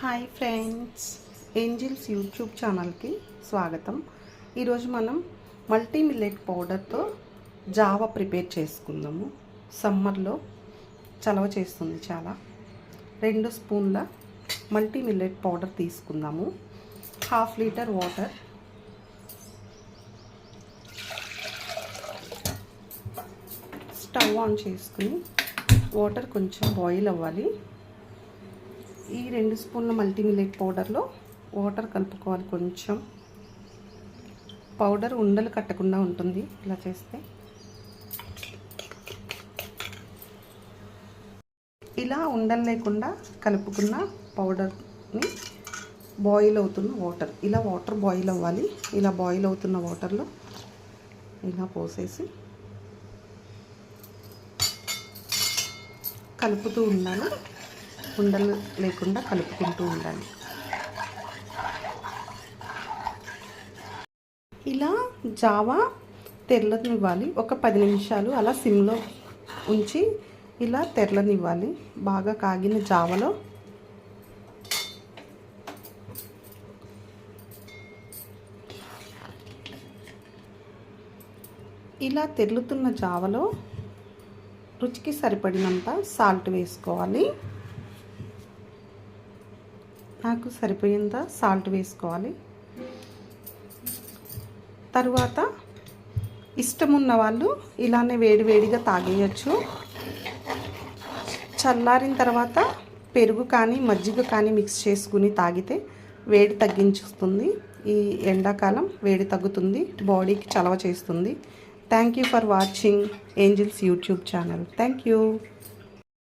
Hi friends, Angeles YouTube ఛానల్కి స్వాగతం. ఈరోజు మనం మల్టీ మిల్లెట్ పౌడర్తో జావా ప్రిపేర్ చేసుకుందాము. సమ్మర్లో చలవ చేస్తుంది చాలా. 2 స్పూన్ల మల్టీ మిల్లెట్ పౌడర్ తీసుకుందాము. 1/2 లీటర్ వాటర్, స్టవ్ ఆన్ చేసుకుని వాటర్ కొంచెం బాయిల్ అవ్వాలి. ఈ 2 స్పూన్ల మల్టీ మిల్లెట్ పౌడర్లో వాటర్ కలుపుకోవాలి. కొంచెం పౌడర్ ఉండలు కట్టకుండా ఉంటుంది ఇలా చేస్తే. ఇలా ఉండలు లేకుండా కలుపుకున్న పౌడర్ని బాయిల్ అవుతున్న వాటర్, ఇలా వాటర్ బాయిల్ అవ్వాలి. ఇలా బాయిల్ అవుతున్న వాటర్లో ఇలా పోసేసి కలుపుతూ ఉండాలి. ఉండలు లేకుండా కలుపుకుంటూ ఉండాలి. ఇలా జావా తెరలనివ్వాలి. ఒక 10 నిమిషాలు అలా సిమ్లో ఉంచి ఇలా తెరలనివ్వాలి. బాగా కాగిన జావలో ఇలా తెరులుతున్న జావలో రుచికి సరిపడినంత సాల్ట్ వేసుకోవాలి. నాకు సరిపోయేంత సాల్ట్ వేసుకోవాలి. తరువాత ఇష్టం ఉన్న వాళ్ళు ఇలానే వేడివేడిగా తాగేయచ్చు. చల్లారిన తర్వాత పెరుగు కానీ మజ్జిగ కానీ మిక్స్ చేసుకుని తాగితే వేడి తగ్గించుతుంది. ఈ ఎండాకాలం వేడి తగ్గుతుంది, బాడీకి చలవ చేస్తుంది. Thank you for watching Angels YouTube channel. Thank you.